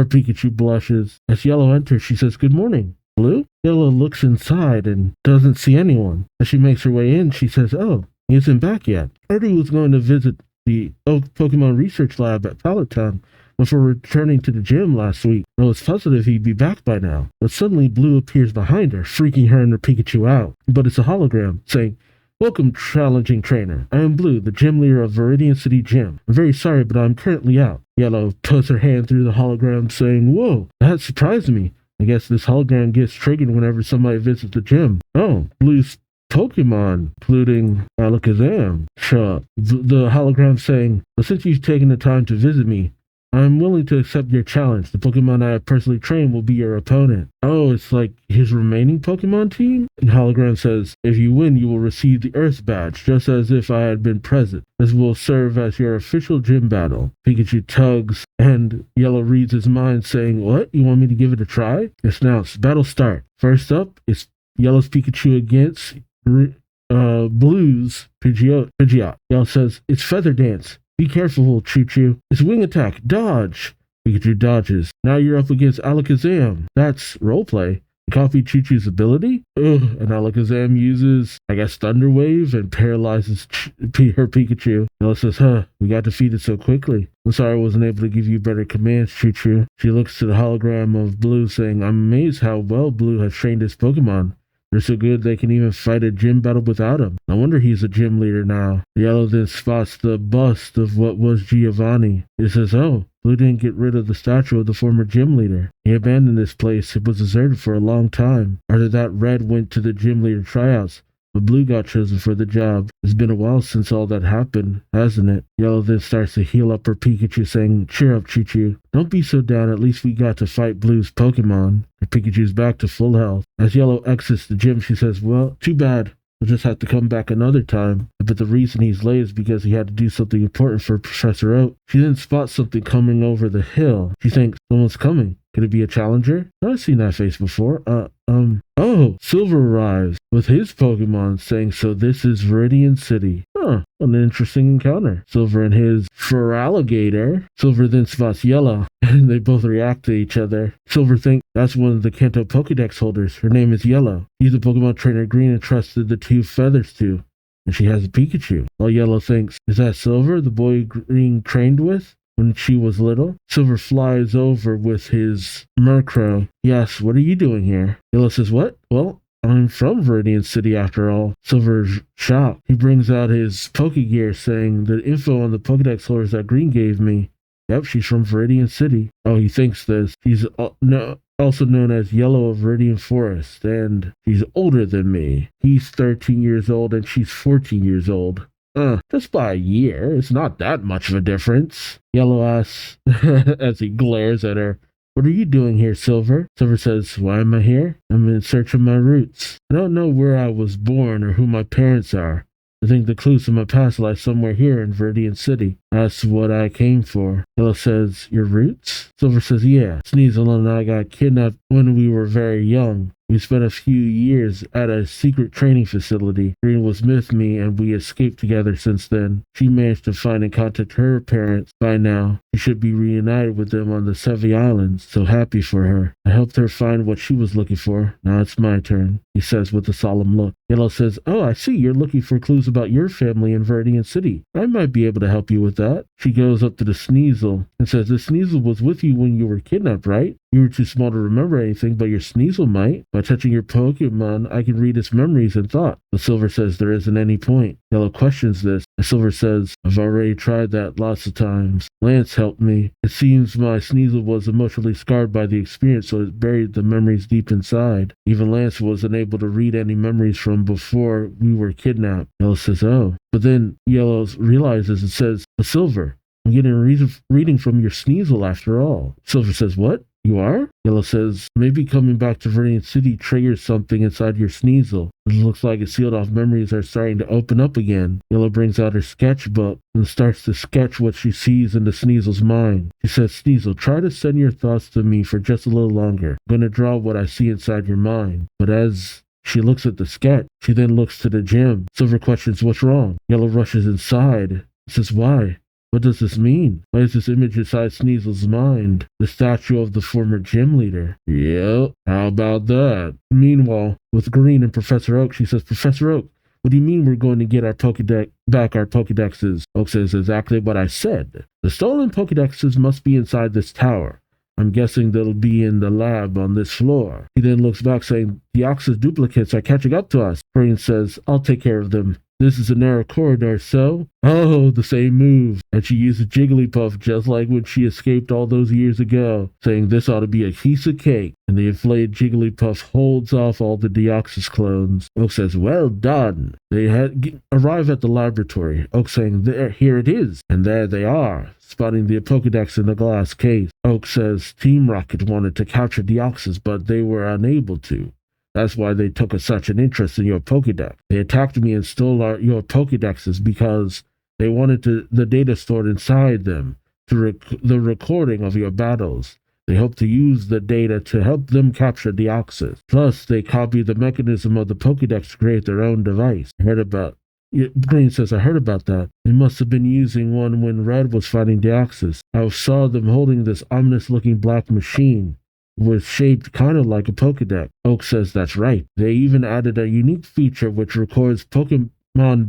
Pikachu blushes. As Yellow enters, she says, good morning. Blue? Yellow looks inside and doesn't see anyone. As she makes her way in, she says, oh, he isn't back yet. I heard he was going to visit the Pokemon Research Lab at Pallet Town before returning to the gym last week. I was positive he'd be back by now. But suddenly Blue appears behind her, freaking her and her Pikachu out. But it's a hologram, saying, welcome, challenging trainer. I am Blue, the gym leader of Viridian City Gym. I'm very sorry, but I'm currently out. Yellow puts her hand through the hologram, saying, whoa, that surprised me. I guess this hologram gets triggered whenever somebody visits the gym. Oh, Blue's Pokemon, including Alakazam, show up. The hologram saying, well, since you've taken the time to visit me, I'm willing to accept your challenge. The Pokemon I have personally trained will be your opponent. Oh, it's like his remaining Pokemon team? And hologram says, if you win, you will receive the Earth Badge, just as if I had been present. This will serve as your official gym battle. Pikachu tugs, and Yellow reads his mind, saying, what? You want me to give it a try? It's announced. Battle start. First up, it's Yellow's Pikachu against Blue's Pidgeot. Yellow says, it's Feather Dance. Be careful, Choo-Choo. It's Wing Attack. Dodge. Pikachu dodges. Now you're up against Alakazam. That's roleplay. Copy Choo-Choo's ability? And Alakazam uses, I guess, Thunder Wave and paralyzes her Pikachu. Yellow says, we got defeated so quickly. I'm sorry I wasn't able to give you better commands, Choo-Choo. She looks to the hologram of Blue, saying, I'm amazed how well Blue has trained his Pokemon. They're so good they can even fight a gym battle without him. No wonder he's a gym leader now. Yellow then spots the bust of what was Giovanni. He says, Blue didn't get rid of the statue of the former gym leader. He abandoned this place. It was deserted for a long time. After that, Red went to the gym leader tryouts, but Blue got chosen for the job. It's been a while since all that happened, hasn't it? Yellow then starts to heal up her Pikachu, saying, cheer up, Choo-Choo. Don't be so down. At least we got to fight Blue's Pokemon. Her Pikachu's back to full health. As Yellow exits the gym, she says, well, too bad. We'll just have to come back another time. But the reason he's late is because he had to do something important for Professor Oak. She then spots something coming over the hill. She thinks, someone's coming. Could it be a challenger? I've seen that face before. Silver arrives with his Pokemon, saying, so this is Viridian City. An interesting encounter. Silver and his Feraligatr. Silver then spots Yellow, and they both react to each other. Silver thinks that's one of the Kanto Pokédex holders. Her name is Yellow. He's the Pokemon trainer Green entrusted the two feathers to, and she has a Pikachu. While Yellow thinks, is that Silver, the boy Green trained with when she was little? Silver flies over with his Murkrow. He asks, what are you doing here? Yellow says, what? Well, I'm from Viridian City after all. Silver's shocked. He brings out his Pokegear, saying the info on the Pokedex holders that Green gave me. Yep, she's from Viridian City. He thinks this. He's also known as Yellow of Viridian Forest, and she's older than me. He's 13 years old and she's 14 years old. Just by a year. It's not that much of a difference. Yellow asks as he glares at her, what are you doing here, Silver? Silver says, why am I here? I'm in search of my roots. I don't know where I was born or who my parents are, I think the clues to my past lie somewhere here in Viridian City. That's what I came for. Yellow says, your roots? Silver says, yeah. Sneasel and I got kidnapped when we were very young. We spent a few years at a secret training facility. Green was with me and we escaped together since then. She managed to find and contact her parents by now. She should be reunited with them on the Sevi Islands. So happy for her. I helped her find what she was looking for. Now it's my turn, he says with a solemn look. Yellow says, oh, I see you're looking for clues about your family in Viridian City. I might be able to help you with that. She goes up to the Sneasel and says, the Sneasel was with you when you were kidnapped, right? You were too small to remember anything, but your Sneasel might. By touching your Pokemon, I can read its memories and thought. But Silver says there isn't any point. Yellow questions this, and Silver says, I've already tried that lots of times. Lance helped me. It seems my Sneasel was emotionally scarred by the experience, so it buried the memories deep inside. Even Lance wasn't able to read any memories from before we were kidnapped. Yellow says, oh. But then Yellow realizes and says, Silver, I'm getting a reading from your Sneasel after all. Silver says, what? You are? Yellow says, maybe coming back to Viridian City triggers something inside your Sneasel. It looks like its sealed off memories are starting to open up again. Yellow brings out her sketchbook and starts to sketch what she sees in the Sneasel's mind. She says, Sneasel, try to send your thoughts to me for just a little longer. I'm going to draw what I see inside your mind. But as she looks at the sketch, she then looks to the gym. Silver questions, what's wrong? Yellow rushes inside. Says, why? What does this mean? Why is this image inside Sneasel's mind? The statue of the former gym leader. Yep, how about that? Meanwhile, with Green and Professor Oak, she says, Professor Oak, what do you mean we're going to get our Pokédexes? Oak says exactly what I said. The stolen Pokédexes must be inside this tower. I'm guessing they'll be in the lab on this floor. He then looks back saying, Deoxys duplicates are catching up to us. Green says, I'll take care of them. This is a narrow corridor, so? Oh, the same move. And she uses Jigglypuff just like when she escaped all those years ago, saying this ought to be a piece of cake. And the inflated Jigglypuff holds off all the Deoxys clones. Oak says, well done. They arrive at the laboratory. Oak saying, here it is. And there they are, spotting the Pokédex in the glass case. Oak says, Team Rocket wanted to capture Deoxys, but they were unable to. That's why they took such an interest in your Pokédex. They attacked me and stole your Pokédexes because they wanted the data stored inside them to the recording of your battles. They hope to use the data to help them capture Deoxys. Plus, they copied the mechanism of the Pokédex to create their own device. Green says, I heard about that. They must have been using one when Red was fighting Deoxys. I saw them holding this ominous-looking black machine. Was shaped kind of like a Pokédex. Oak says that's right. They even added a unique feature which records Pokemon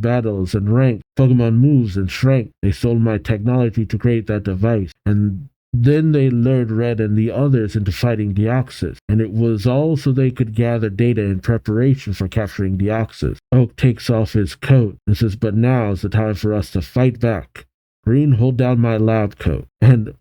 battles and rank, Pokemon moves and strength. They stole my technology to create that device, and then they lured Red and the others into fighting Deoxys, and it was all so they could gather data in preparation for capturing Deoxys. Oak takes off his coat and says, but now's the time for us to fight back. Green, hold down my lab coat. And,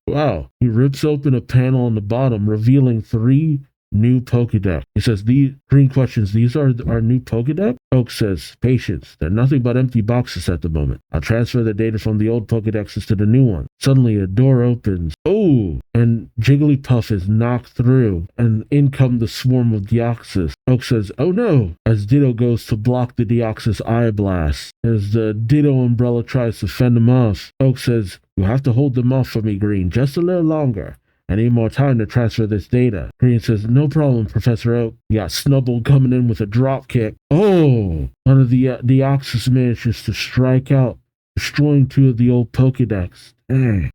wow, he rips open a panel on the bottom, revealing 3 new Pokédex. He says, Green questions, these are our new Pokédex? Oak says, patience, they're nothing but empty boxes at the moment. I'll transfer the data from the old Pokédexes to the new one. Suddenly, a door opens. Oh! And Jigglypuff is knocked through, and in come the swarm of Deoxys. Oak says, oh no! As Ditto goes to block the Deoxys eye blast. As the Ditto umbrella tries to fend them off, Oak says, you have to hold them off for me, Green, just a little longer. I need more time to transfer this data. Green says, no problem, Professor Oak. You got Snubbull coming in with a drop kick. Oh! One of the Deoxys manages to strike out, destroying 2 of the old Pokédex. Dang.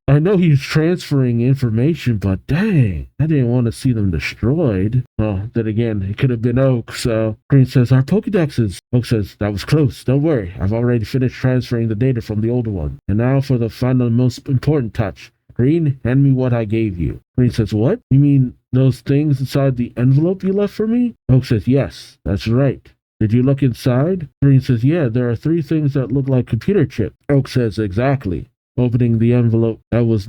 I know he's transferring information, but dang, I didn't want to see them destroyed. Well, then again, it could have been Oak, so Green says, our Pokédexes. Oak says, that was close, don't worry. I've already finished transferring the data from the older one. And now for the final and most important touch. Green, hand me what I gave you. Green says, what? You mean those things inside the envelope you left for me? Oak says, yes, that's right. Did you look inside? Green says, yeah, there are 3 things that look like computer chips. Oak says, exactly. Opening the envelope that was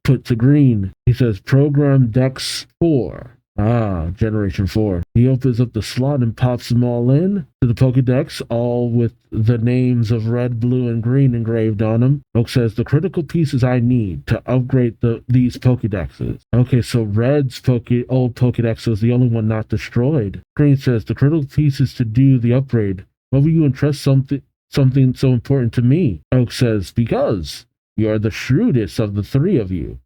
put to Green. He says, Program Dex 4. Ah, Generation 4. He opens up the slot and pops them all in to the Pokedex, all with the names of red, blue, and green engraved on them. Oak says, the critical pieces I need to upgrade these Pokedexes. Okay, so Red's old Pokedex was the only one not destroyed. Green says, the critical pieces to do the upgrade. Why will you entrust something so important to me? Oak says, because you are the shrewdest of the three of you.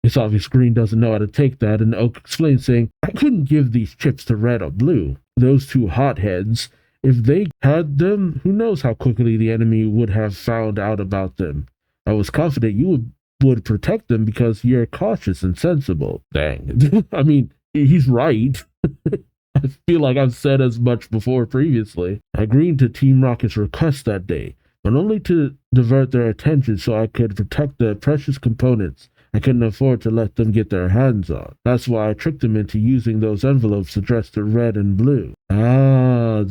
It's obvious Green doesn't know how to take that, and Oak explains, saying, I couldn't give these chips to Red or Blue. Those two hotheads, if they had them, who knows how quickly the enemy would have found out about them. I was confident you would protect them because you're cautious and sensible. Dang. I mean, he's right. I feel like I've said as much before previously. I agreed to Team Rocket's request that day, but only to divert their attention so I could protect the precious components I couldn't afford to let them get their hands on. That's why I tricked them into using those envelopes addressed to Red and Blue. Ah,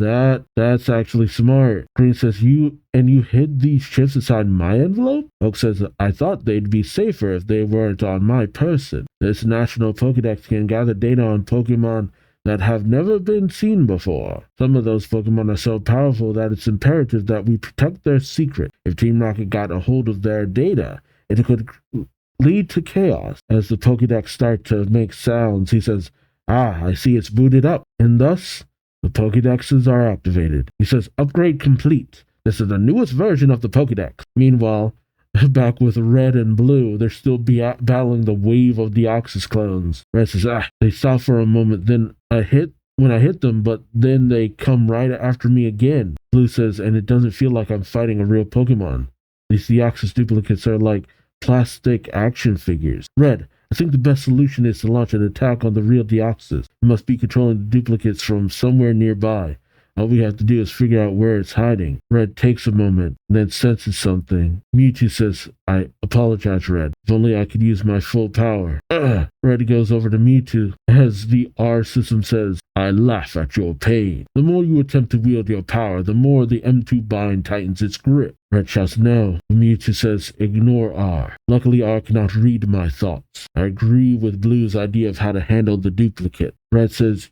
that's actually smart. Green says, you hid these chips inside my envelope? Oak says, I thought they'd be safer if they weren't on my person. This National Pokedex can gather data on Pokemon that have never been seen before. Some of those Pokemon are so powerful that it's imperative that we protect their secret. If Team Rocket got a hold of their data, it could lead to chaos. As the Pokédex start to make sounds, he says, I see it's booted up, and thus the Pokédexes are activated. He says, upgrade complete. This is the newest version of the Pokédex. Meanwhile, back with Red and Blue, they're still battling the wave of Deoxys clones. Red says, they stop for a moment, then when I hit them, but then they come right after me again. Blue says, and it doesn't feel like I'm fighting a real Pokemon. These Deoxys duplicates are like plastic action figures. Red, I think the best solution is to launch an attack on the real Deoxys. We must be controlling the duplicates from somewhere nearby. All we have to do is figure out where it's hiding. Red takes a moment, then senses something. Mewtwo says, I apologize, Red. If only I could use my full power. Red goes over to Mewtwo as the R system says, I laugh at your pain. The more you attempt to wield your power, the more the M2 bind tightens its grip. Red shouts no. Mewtwo says, ignore R. Luckily, R cannot read my thoughts. I agree with Blue's idea of how to handle the duplicate. Red says,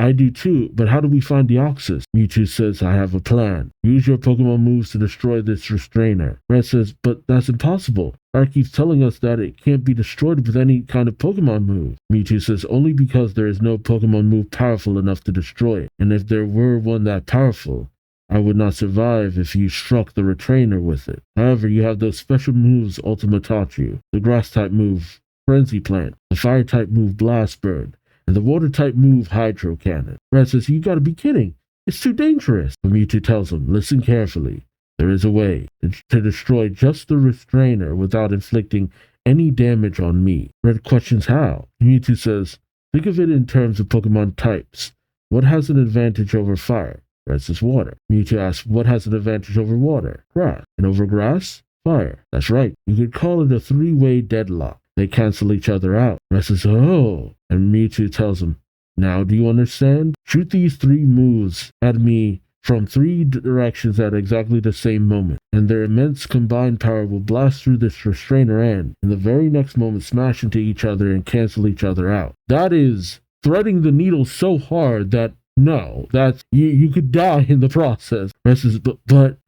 I do too, but how do we find Deoxys? Mewtwo says, I have a plan. Use your Pokemon moves to destroy this restrainer. Red says, but that's impossible. R keeps telling us that it can't be destroyed with any kind of Pokemon move. Mewtwo says, only because there is no Pokemon move powerful enough to destroy it. And if there were one that powerful, I would not survive if you struck the retrainer with it. However, you have those special moves Ultima taught you. The Grass-type move, Frenzy Plant. The Fire-type move, Blast Bird. And the Water-type move, Hydro Cannon. Red says, you gotta be kidding. It's too dangerous. But Mewtwo tells him, listen carefully. There is a way to destroy just the restrainer without inflicting any damage on me. Red questions how. Mewtwo says, think of it in terms of Pokemon types. What has an advantage over fire? Red says water. Mewtwo asks, what has an advantage over water? Grass. And over grass? Fire. That's right. You could call it a three-way deadlock. They cancel each other out. Red says, oh. And Mewtwo tells him, now do you understand? Shoot these three moves at me from three directions at exactly the same moment, and their immense combined power will blast through this restrainer and, in the very next moment, smash into each other and cancel each other out. That is threading the needle so hard that no, that's you could die in the process. Red says, but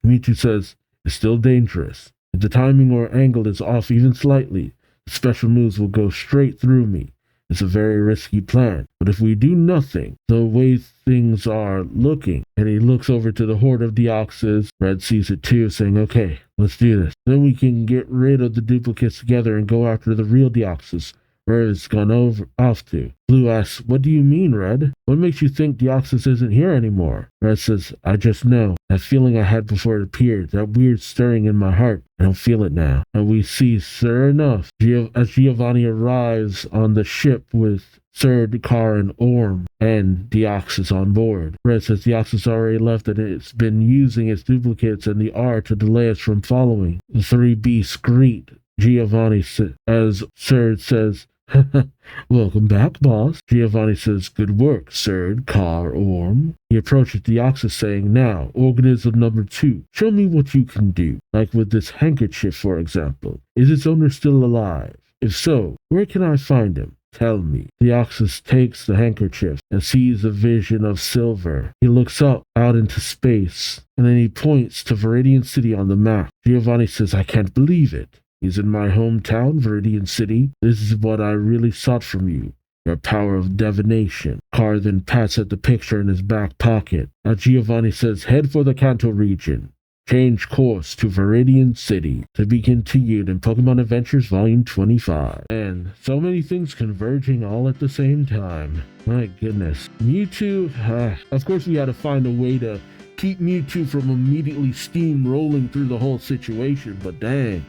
Mewtwo says, it's still dangerous. If the timing or angle is off even slightly, the special moves will go straight through me. It's a very risky plan, but if we do nothing, the way things are looking, and he looks over to the horde of Deoxys, Red sees it too, saying, okay, let's do this. Then we can get rid of the duplicates together and go after the real Deoxys, where it's gone off to. Blue asks, what do you mean, Red? What makes you think Deoxys isn't here anymore? Red says, I just know. That feeling I had before it appeared, that weird stirring in my heart, I don't feel it now. And we see, sure enough, as Giovanni arrives on the ship with Surd, Car, and Orm, and Deoxys on board. Red says Deoxys already left and it's been using its duplicates and the R to delay us from following. The three beasts greet Giovanni as Surd says, welcome back, boss. Giovanni says, good work, Surd, Car, Orm. He approaches Deoxys saying, now, organism number 2, show me what you can do. Like with this handkerchief, for example. Is its owner still alive? If so, where can I find him? Tell me. Deoxys takes the handkerchief and sees a vision of silver. He looks up out into space, and then he points to Viridian City on the map. Giovanni says, I can't believe it. He's in my hometown, Viridian City. This is what I really sought from you. Your power of divination. Carr then pats at the picture in his back pocket. Now Giovanni says, head for the Kanto region. Change course to Viridian City. To be continued in Pokemon Adventures Volume 25. And so many things converging all at the same time. My goodness. Mewtwo, of course we had to find a way to keep Mewtwo from immediately steamrolling through the whole situation, but dang.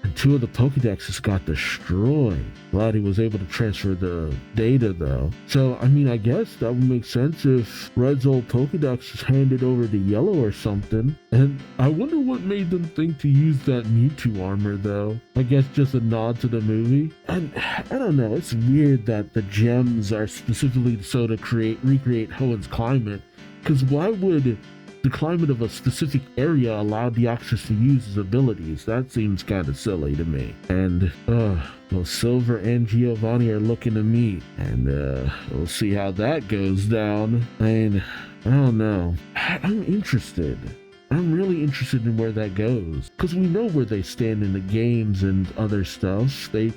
And 2 of the Pokédexes got destroyed. Glad he was able to transfer the data though. So, I mean, I guess that would make sense if Red's old Pokédex is handed over to Yellow or something. And I wonder what made them think to use that Mewtwo armor though. I guess just a nod to the movie. And I don't know, it's weird that the gems are specifically so to recreate Hoenn's climate. Because why would the climate of a specific area allow Deoxys to use his abilities? That seems kind of silly to me. And, well, Silver and Giovanni are looking to meet. And, we'll see how that goes down. I mean, I don't know. I'm interested. I'm really interested in where that goes. Because we know where they stand in the games and other stuff. They,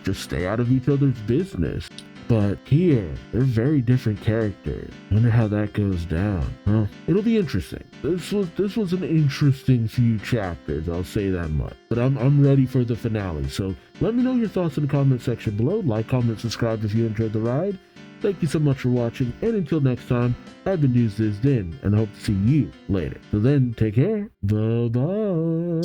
just stay out of each other's business. But here, they're very different characters. I wonder how that goes down. Well, it'll be interesting. This was an interesting few chapters, I'll say that much. But I'm ready for the finale. So let me know your thoughts in the comment section below. Like, comment, subscribe if you enjoyed the ride. Thank you so much for watching, and until next time, I've been Duuz-Diz-Din, and I hope to see you later. So then, take care. Bye-bye.